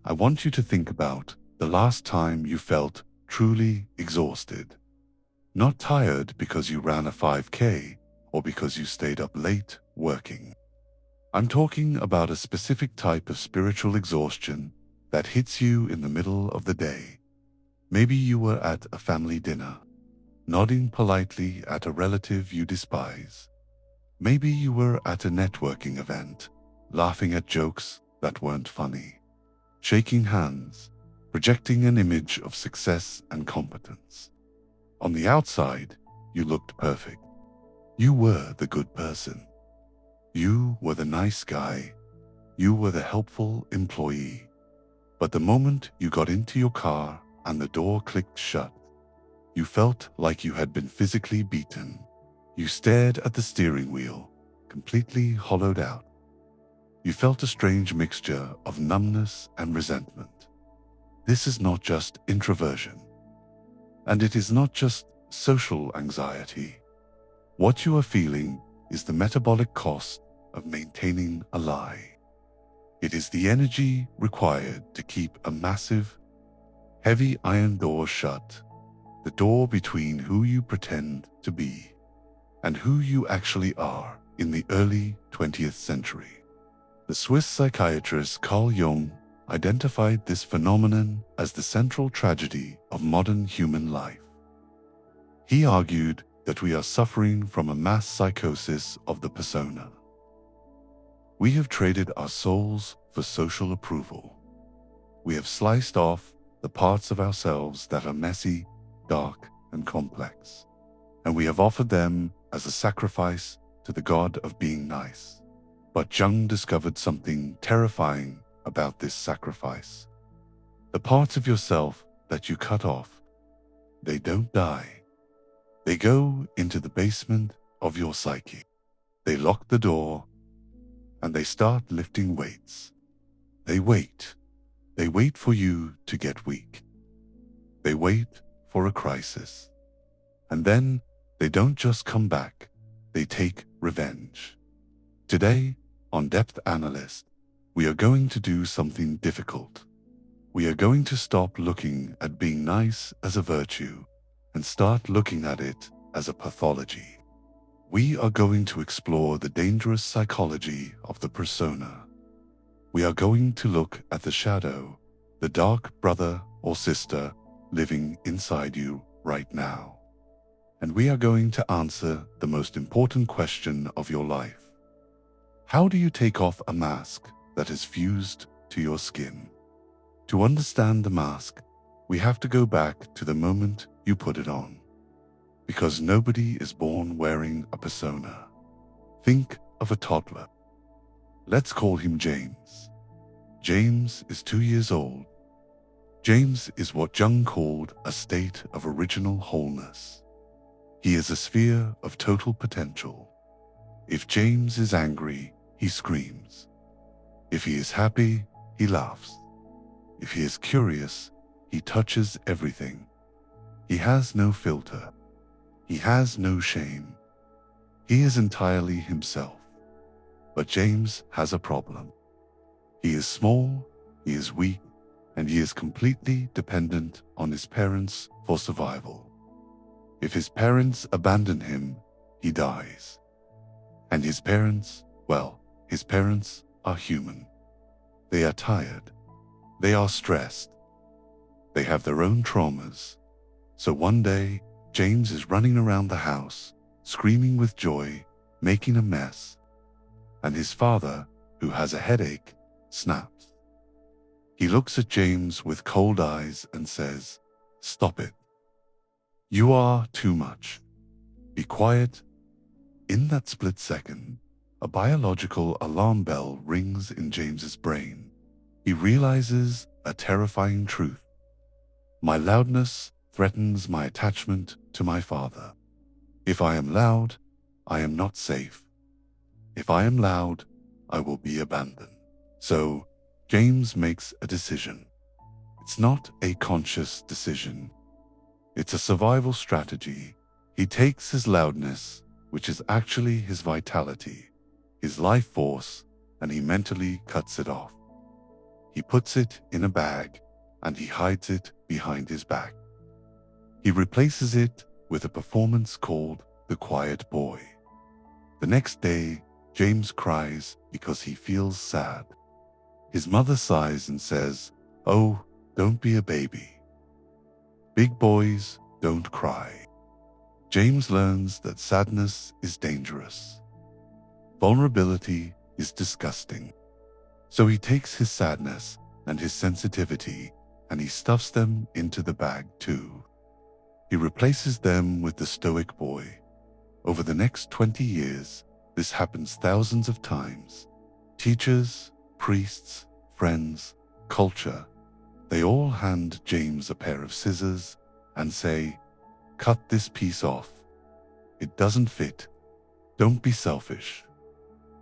I want you to think about the last time you felt truly exhausted. Not tired because you ran a 5K or because you stayed up late working. I'm talking about a specific type of spiritual exhaustion that hits you in the middle of the day. Maybe you were at a family dinner, nodding politely at a relative you despise. Maybe you were at a networking event, laughing at jokes that weren't funny, shaking hands, projecting an image of success and competence. On the outside, you looked perfect. You were the good person. You were the nice guy. You were the helpful employee. But the moment you got into your car and the door clicked shut, you felt like you had been physically beaten. You stared at the steering wheel, completely hollowed out. You felt a strange mixture of numbness and resentment. This is not just introversion. And it is not just social anxiety. What you are feeling is the metabolic cost of maintaining a lie. It is the energy required to keep a massive, heavy iron door shut, the door between who you pretend to be and who you actually are in the early 20th century. The Swiss psychiatrist Carl Jung identified this phenomenon as the central tragedy of modern human life. He argued that we are suffering from a mass psychosis of the persona. We have traded our souls for social approval. We have sliced off the parts of ourselves that are messy, dark, and complex, and we have offered them as a sacrifice to the god of being nice. But Jung discovered something terrifying about this sacrifice. The parts of yourself that you cut off, they don't die. They go into the basement of your psyche. They lock the door and they start lifting weights. They wait. They wait for you to get weak. They wait for a crisis. And then they don't just come back, they take revenge. Today, on Depth Analyst, we are going to do something difficult. We are going to stop looking at being nice as a virtue and start looking at it as a pathology. We are going to explore the dangerous psychology of the persona. We are going to look at the shadow, the dark brother or sister living inside you right now. And we are going to answer the most important question of your life. How do you take off a mask that is fused to your skin? To understand the mask, we have to go back to the moment you put it on. Because nobody is born wearing a persona. Think of a toddler. Let's call him James. James is 2 years old. James is what Jung called a state of original wholeness. He is a sphere of total potential. If James is angry, he screams. If he is happy, he laughs. If he is curious, he touches everything. He has no filter. He has no shame. He is entirely himself. But James has a problem. He is small, he is weak, and he is completely dependent on his parents for survival. If his parents abandon him, he dies. And his parents, well, his parents are human. They are tired. They are stressed. They have their own traumas. So one day, James is running around the house, screaming with joy, making a mess. And his father, who has a headache, snaps. He looks at James with cold eyes and says, "Stop it. You are too much. Be quiet." In that split second, a biological alarm bell rings in James's brain. He realizes a terrifying truth. My loudness threatens my attachment to my father. If I am loud, I am not safe. If I am loud, I will be abandoned. So, James makes a decision. It's not a conscious decision. It's a survival strategy. He takes his loudness, which is actually his vitality, his life force, and he mentally cuts it off. He puts it in a bag and he hides it behind his back. He replaces it with a performance called The Quiet Boy. The next day, James cries because he feels sad. His mother sighs and says, "Oh, don't be a baby. Big boys don't cry." James learns that sadness is dangerous. Vulnerability is disgusting. So he takes his sadness and his sensitivity and he stuffs them into the bag too. He replaces them with the stoic boy. Over the next 20 years, this happens thousands of times. Teachers, priests, friends, culture, they all hand James a pair of scissors and say, "Cut this piece off. It doesn't fit. Don't be selfish.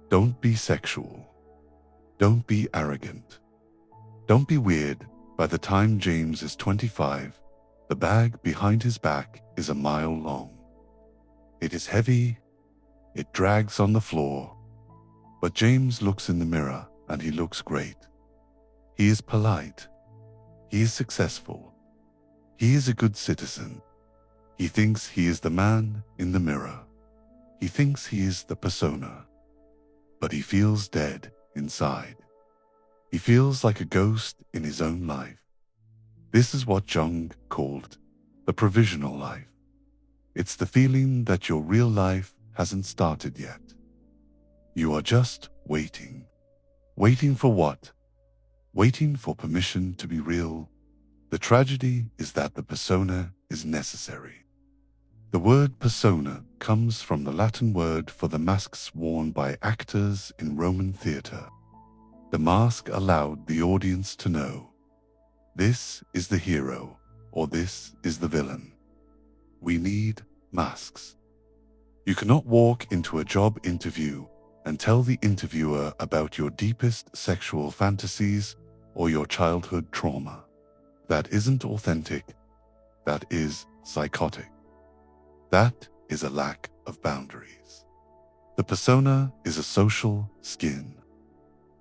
Don't be sexual. Don't be arrogant. Don't be weird." By the time James is 25, the bag behind his back is a mile long. It is heavy. It drags on the floor. But James looks in the mirror and he looks great. He is polite. He is successful. He is a good citizen. He thinks he is the man in the mirror. He thinks he is the persona. But he feels dead inside. He feels like a ghost in his own life. This is what Jung called the provisional life. It's the feeling that your real life hasn't started yet. You are just waiting. Waiting for what? Waiting for permission to be real. The tragedy is that the persona is necessary. The word persona comes from the Latin word for the masks worn by actors in Roman theater. The mask allowed the audience to know, this is the hero or this is the villain. We need masks. You cannot walk into a job interview and tell the interviewer about your deepest sexual fantasies or your childhood trauma. That isn't authentic. That is psychotic. That is a lack of boundaries. The persona is a social skin.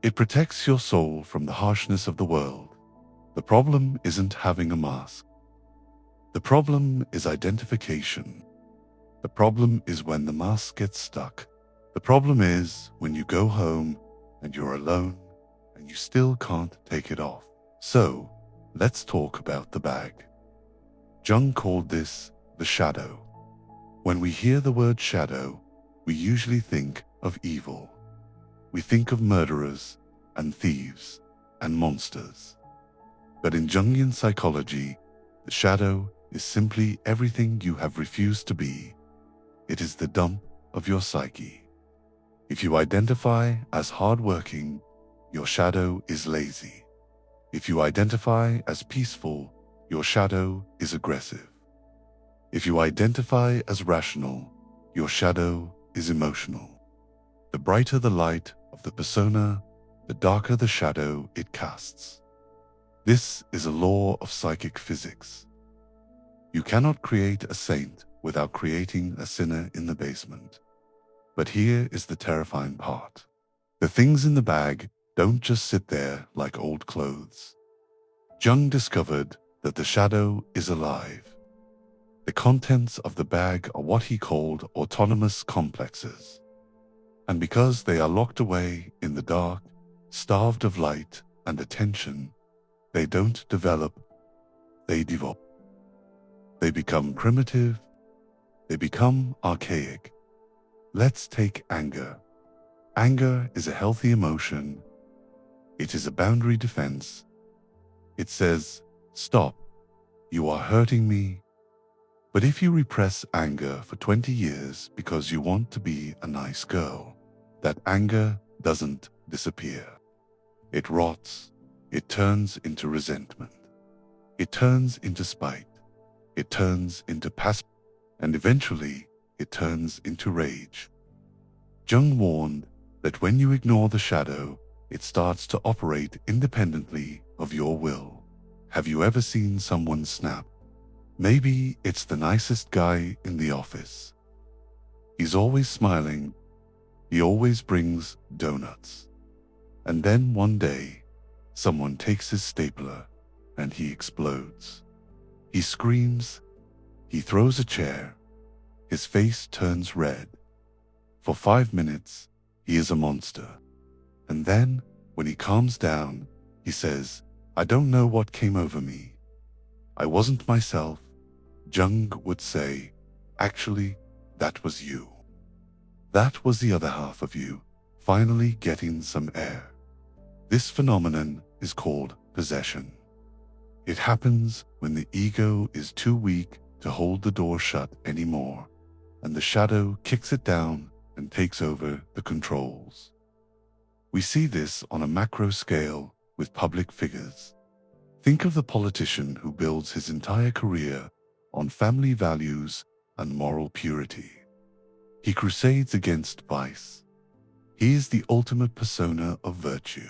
It protects your soul from the harshness of the world. The problem isn't having a mask. The problem is identification. The problem is when the mask gets stuck. The problem is when you go home and you're alone and you still can't take it off. So, let's talk about the bag. Jung called this the shadow. When we hear the word shadow, we usually think of evil. We think of murderers and thieves and monsters. But in Jungian psychology, the shadow is simply everything you have refused to be. It is the dump of your psyche. If you identify as hardworking, your shadow is lazy. If you identify as peaceful, your shadow is aggressive. If you identify as rational, your shadow is emotional. The brighter the light of the persona, the darker the shadow it casts. This is a law of psychic physics. You cannot create a saint without creating a sinner in the basement. But here is the terrifying part. The things in the bag don't just sit there like old clothes. Jung discovered that the shadow is alive. The contents of the bag are what he called autonomous complexes. And because they are locked away in the dark, starved of light and attention, they don't develop, they devolve. They become primitive, they become archaic. Let's take anger. Anger is a healthy emotion. It is a boundary defense. It says, stop, you are hurting me. But if you repress anger for 20 years because you want to be a nice girl, that anger doesn't disappear. It rots. It turns into resentment. It turns into spite. It turns into passion. And eventually, it turns into rage. Jung warned that when you ignore the shadow, it starts to operate independently of your will. Have you ever seen someone snap? Maybe it's the nicest guy in the office. He's always smiling. He always brings donuts. And then one day, someone takes his stapler and he explodes. He screams, he throws a chair, his face turns red. For 5 minutes, he is a monster. And then, when he calms down, he says, "I don't know what came over me. I wasn't myself." Jung would say, "Actually, that was you. That was the other half of you, finally getting some air." This phenomenon is called possession. It happens when the ego is too weak to hold the door shut anymore, and the shadow kicks it down and takes over the controls. We see this on a macro scale with public figures. Think of the politician who builds his entire career on family values and moral purity. He crusades against vice. He is the ultimate persona of virtue.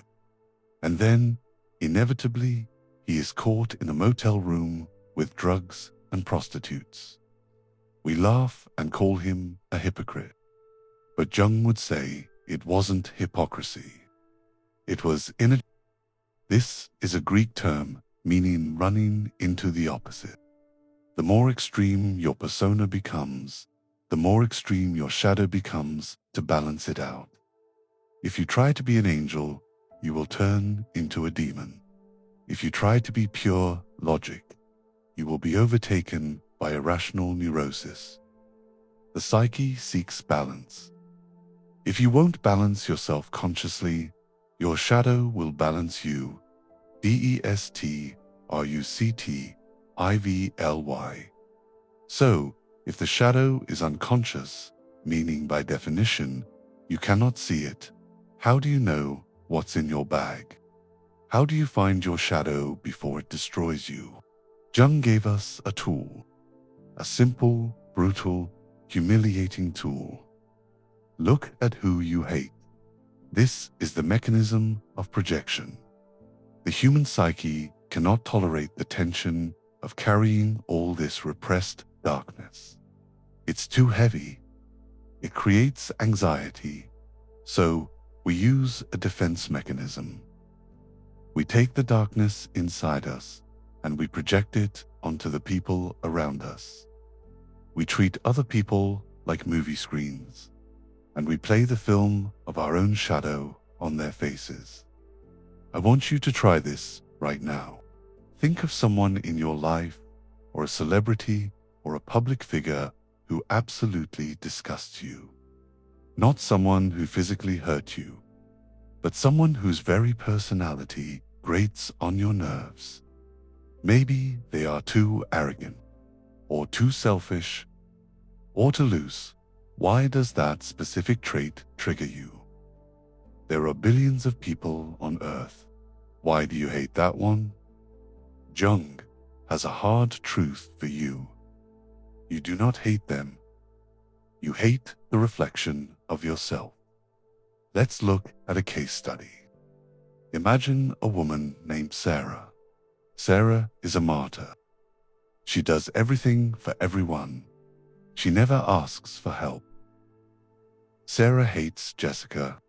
And then, inevitably, he is caught in a motel room with drugs and prostitutes. We laugh and call him a hypocrite. But Jung would say it wasn't hypocrisy. It was inner. This is a Greek term meaning running into the opposite. The more extreme your persona becomes, the more extreme your shadow becomes to balance it out. If you try to be an angel, you will turn into a demon. If you try to be pure logic, you will be overtaken by irrational neurosis. The psyche seeks balance. If you won't balance yourself consciously, your shadow will balance you. DESTRUCTIVLY. So, if the shadow is unconscious, meaning by definition, you cannot see it, how do you know what's in your bag? How do you find your shadow before it destroys you? Jung gave us a tool. A simple, brutal, humiliating tool. Look at who you hate. This is the mechanism of projection. The human psyche cannot tolerate the tension of carrying all this repressed darkness. It's too heavy. It creates anxiety. So, we use a defense mechanism. We take the darkness inside us and we project it onto the people around us. We treat other people like movie screens, and we play the film of our own shadow on their faces. I want you to try this right now. Think of someone in your life, or a celebrity, or a public figure who absolutely disgusts you. Not someone who physically hurt you, but someone whose very personality grates on your nerves. Maybe they are too arrogant, or too selfish, or too loose. Why does that specific trait trigger you? There are billions of people on Earth. Why do you hate that one? Jung has a hard truth for you. You do not hate them. You hate the reflection of yourself. Let's look at a case study. Imagine a woman named Sarah. Sarah is a martyr. She does everything for everyone. She never asks for help. Sarah hates Jessica.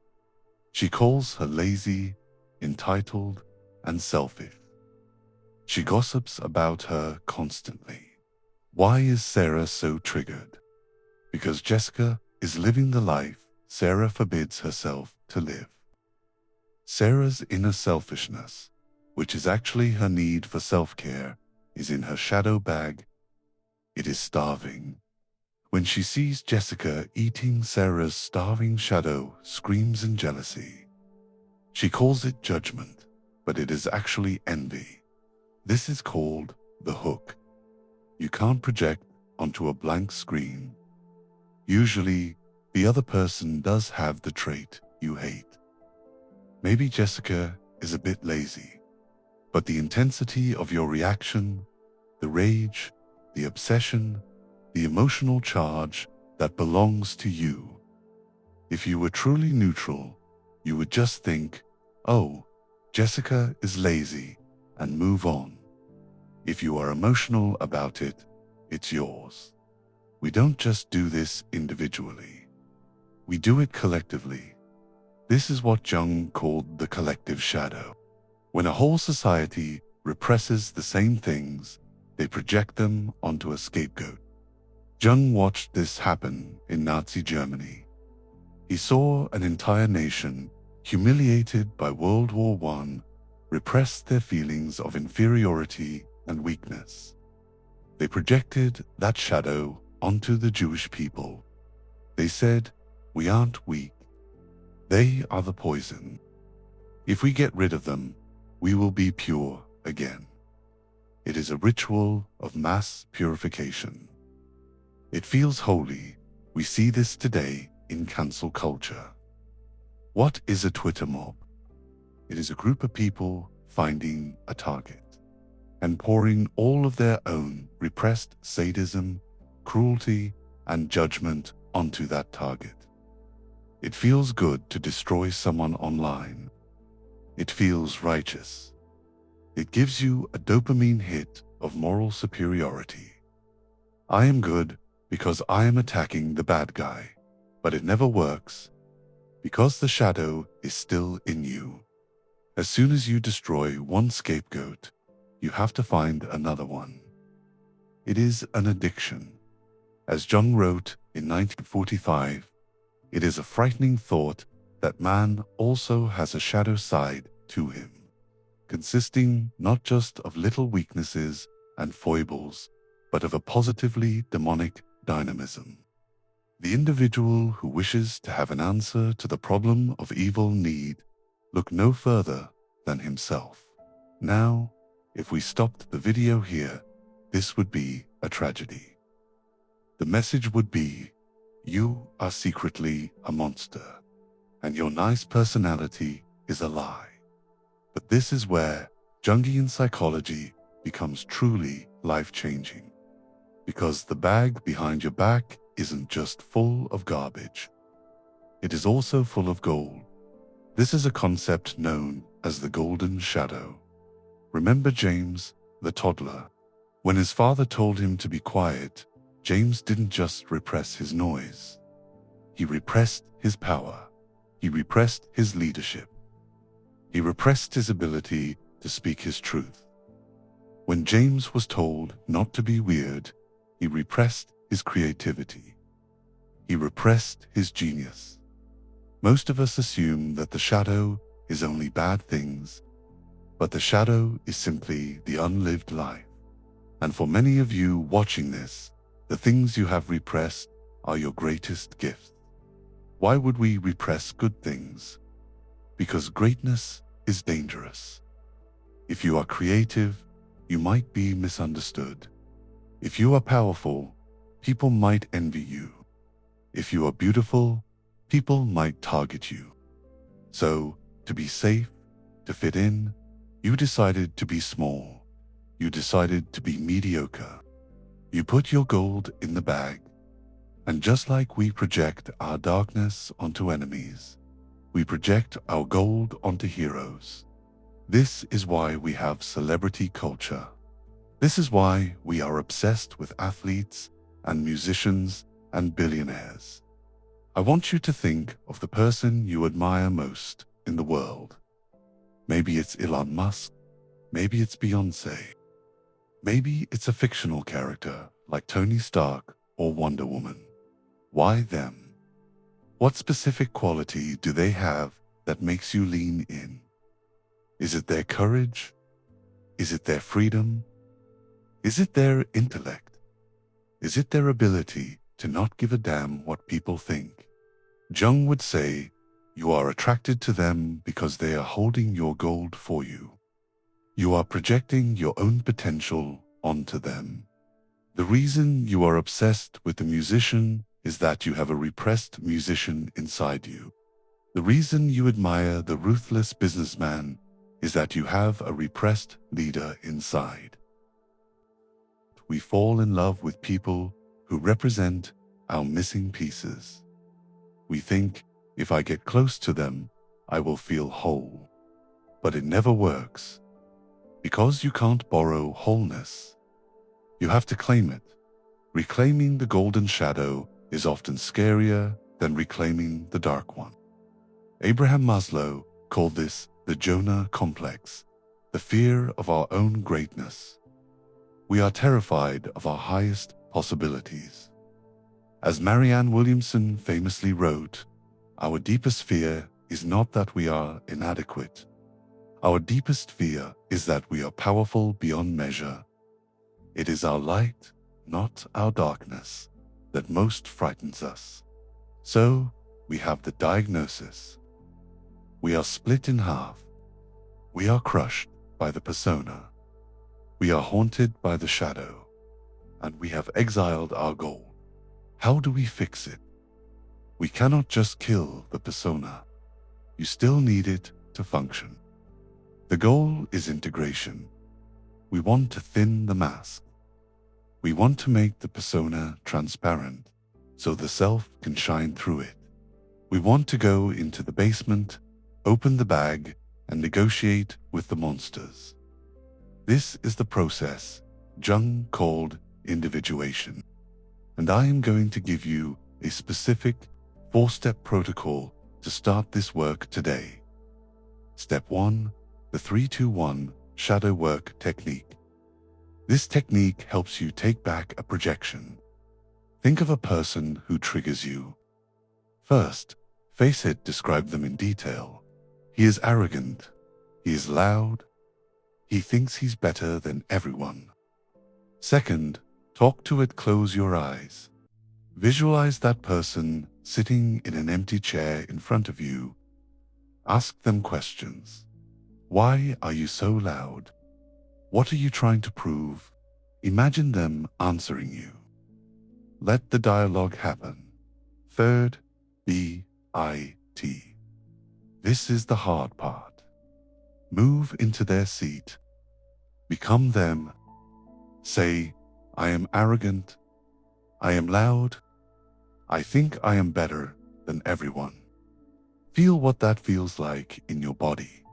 She calls her lazy, entitled, and selfish. She gossips about her constantly. Why is Sarah so triggered? Because Jessica is living the life Sarah forbids herself to live. Sarah's inner selfishness, which is actually her need for self-care, is in her shadow bag. It is starving. When she sees Jessica eating, Sarah's starving shadow screams in jealousy. She calls it judgment, but it is actually envy. This is called the hook. You can't project onto a blank screen. Usually, the other person does have the trait you hate. Maybe Jessica is a bit lazy, but the intensity of your reaction, the rage, the obsession, the emotional charge that belongs to you. If you were truly neutral, you would just think, "Oh, Jessica is lazy," and move on. If you are emotional about it, it's yours. We don't just do this individually. We do it collectively. This is what Jung called the collective shadow. When a whole society represses the same things, they project them onto a scapegoat. Jung watched this happen in Nazi Germany. He saw an entire nation, humiliated by World War I, repress their feelings of inferiority and weakness. They projected that shadow onto the Jewish people. They said, "We aren't weak. They are the poison. If we get rid of them, we will be pure again." It is a ritual of mass purification. It feels holy. We see this today in cancel culture. What is a Twitter mob? It is a group of people finding a target and pouring all of their own repressed sadism, cruelty, and judgment onto that target. It feels good to destroy someone online. It feels righteous. It gives you a dopamine hit of moral superiority. I am good because I am attacking the bad guy, but it never works because the shadow is still in you. As soon as you destroy one scapegoat, you have to find another one. It is an addiction. As Jung wrote in 1945, it is a frightening thought that man also has a shadow side to him, consisting not just of little weaknesses and foibles, but of a positively demonic dynamism. The individual who wishes to have an answer to the problem of evil need look no further than himself. Now, if we stopped the video here, this would be a tragedy. The message would be, you are secretly a monster, and your nice personality is a lie. But this is where Jungian psychology becomes truly life-changing. Because the bag behind your back isn't just full of garbage. It is also full of gold. This is a concept known as the golden shadow. Remember James, the toddler? When his father told him to be quiet, James didn't just repress his noise. He repressed his power. He repressed his leadership. He repressed his ability to speak his truth. When James was told not to be weird, he repressed his creativity. He repressed his genius. Most of us assume that the shadow is only bad things, but the shadow is simply the unlived life. And for many of you watching this, the things you have repressed are your greatest gifts. Why would we repress good things? Because greatness is dangerous. If you are creative, you might be misunderstood. If you are powerful, people might envy you. If you are beautiful, people might target you. So, to be safe, to fit in, you decided to be small. You decided to be mediocre. You put your gold in the bag. And just like we project our darkness onto enemies, we project our gold onto heroes. This is why we have celebrity culture. This is why we are obsessed with athletes and musicians and billionaires. I want you to think of the person you admire most in the world. Maybe it's Elon Musk. Maybe it's Beyoncé. Maybe it's a fictional character like Tony Stark or Wonder Woman. Why them? What specific quality do they have that makes you lean in? Is it their courage? Is it their freedom? Is it their intellect? Is it their ability to not give a damn what people think? Jung would say, you are attracted to them because they are holding your gold for you. You are projecting your own potential onto them. The reason you are obsessed with the musician is that you have a repressed musician inside you. The reason you admire the ruthless businessman is that you have a repressed leader inside. We fall in love with people who represent our missing pieces. We think, if I get close to them, I will feel whole. But it never works. Because you can't borrow wholeness. You have to claim it. Reclaiming the golden shadow is often scarier than reclaiming the dark one. Abraham Maslow called this the Jonah complex, the fear of our own greatness. We are terrified of our highest possibilities. As Marianne Williamson famously wrote, our deepest fear is not that we are inadequate. Our deepest fear is that we are powerful beyond measure. It is our light, not our darkness, that most frightens us. So, we have the diagnosis. We are split in half. We are crushed by the persona. We are haunted by the shadow. And we have exiled our goal. How do we fix it? We cannot just kill the persona. You still need it to function. The goal is integration. We want to thin the mask. We want to make the persona transparent, so the self can shine through it. We want to go into the basement, open the bag, and negotiate with the monsters. This is the process Jung called individuation. And I am going to give you a specific 4-step protocol to start this work today. Step 1, the 3-2-1 shadow work technique. This technique helps you take back a projection. Think of a person who triggers you. First, face it, describe them in detail. He is arrogant. He is loud. He thinks he's better than everyone. Second, talk to it, close your eyes. Visualize that person sitting in an empty chair in front of you. Ask them questions. Why are you so loud? What are you trying to prove? Imagine them answering you. Let the dialogue happen. Third, B-I-T. This is the hard part. Move into their seat. Become them. Say, I am arrogant. I am loud. I think I am better than everyone. Feel what that feels like in your body.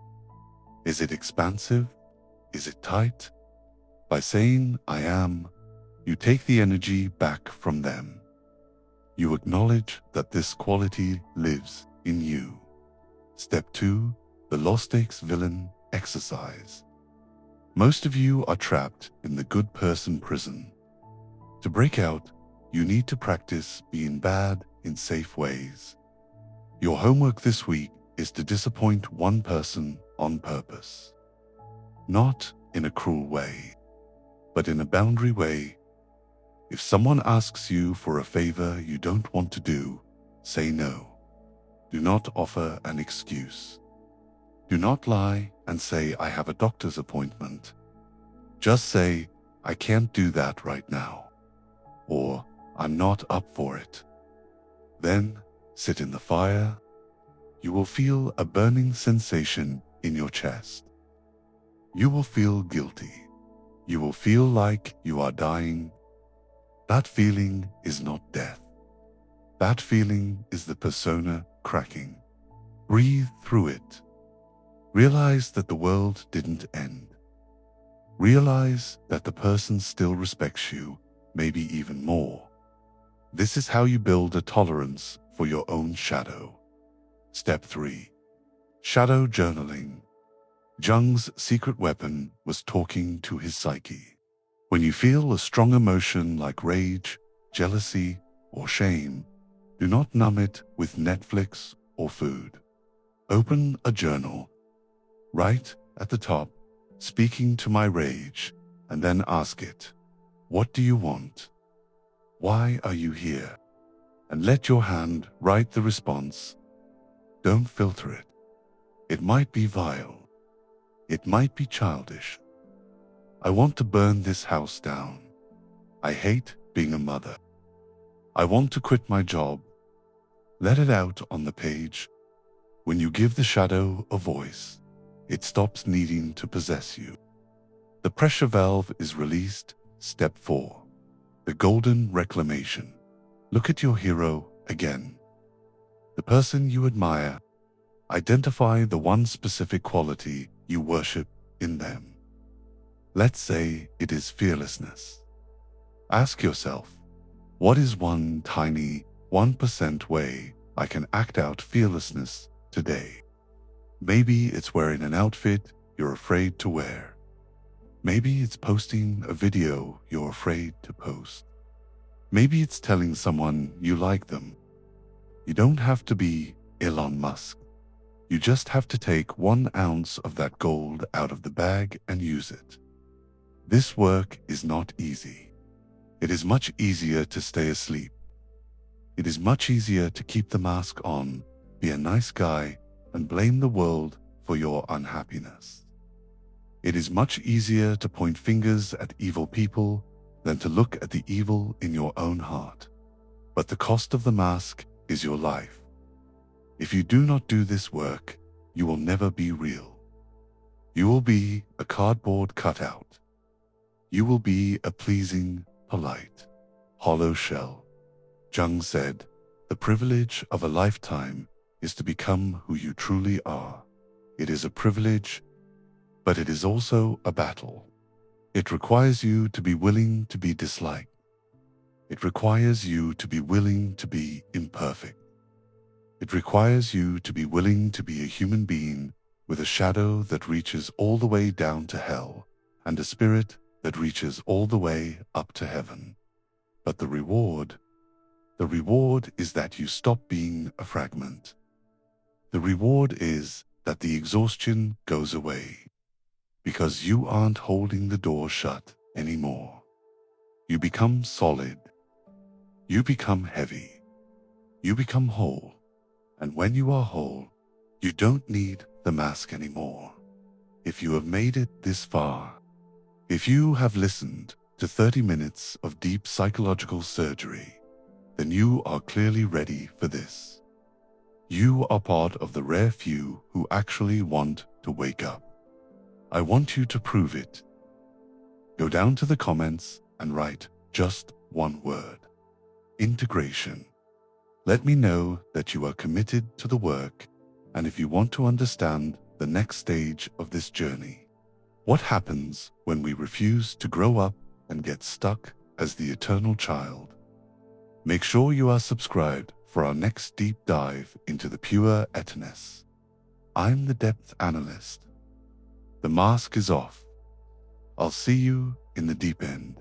Is it expansive? Is it tight? By saying, I am, you take the energy back from them. You acknowledge that this quality lives in you. Step 2, the low-stakes villain exercise. Most of you are trapped in the good person prison. To break out, you need to practice being bad in safe ways. Your homework this week is to disappoint one person on purpose. Not in a cruel way, but in a boundary way. If someone asks you for a favor you don't want to do, say no. Do not offer an excuse. Do not lie and say, I have a doctor's appointment. Just say, I can't do that right now. Or, I'm not up for it. Then, sit in the fire. You will feel a burning sensation in your chest. You will feel guilty. You will feel like you are dying. That feeling is not death. That feeling is the persona cracking. Breathe through it. Realize that the world didn't end. Realize that the person still respects you, maybe even more. This is how you build a tolerance for your own shadow. Step 3. Shadow journaling. Jung's secret weapon was talking to his psyche. When you feel a strong emotion like rage, jealousy, or shame, do not numb it with Netflix or food. Open a journal. Write at the top, speaking to my rage, and then ask it, what do you want? Why are you here? And let your hand write the response. Don't filter it. It might be vile. It might be childish. I want to burn this house down. I hate being a mother. I want to quit my job. Let it out on the page. When you give the shadow a voice, it stops needing to possess you. The pressure valve is released. Step 4. The golden reclamation. Look at your hero again. The person you admire. Identify the one specific quality you worship in them. Let's say it is fearlessness. Ask yourself, what is one tiny 1% way I can act out fearlessness today? Maybe it's wearing an outfit you're afraid to wear. Maybe it's posting a video you're afraid to post. Maybe it's telling someone you like them. You don't have to be Elon Musk. You just have to take 1 ounce of that gold out of the bag and use it. This work is not easy. It is much easier to stay asleep. It is much easier to keep the mask on, be a nice guy, and blame the world for your unhappiness. It is much easier to point fingers at evil people than to look at the evil in your own heart. But the cost of the mask is your life. If you do not do this work, you will never be real. You will be a cardboard cutout. You will be a pleasing, polite, hollow shell. Jung said, "The privilege of a lifetime is to become who you truly are." It is a privilege, but it is also a battle. It requires you to be willing to be disliked. It requires you to be willing to be imperfect. It requires you to be willing to be a human being with a shadow that reaches all the way down to hell and a spirit that reaches all the way up to heaven. But the reward is that you stop being a fragment. The reward is that the exhaustion goes away because you aren't holding the door shut anymore. You become solid. You become heavy. You become whole. And when you are whole, you don't need the mask anymore. If you have made it this far, if you have listened to 30 minutes of deep psychological surgery, then you are clearly ready for this. You are part of the rare few who actually want to wake up. I want you to prove it. Go down to the comments and write just one word: integration. Let me know that you are committed to the work and if you want to understand the next stage of this journey. What happens when we refuse to grow up and get stuck as the eternal child? Make sure you are subscribed for our next deep dive into the pure eterness. I'm the Depth Analyst. The mask is off. I'll see you in the deep end.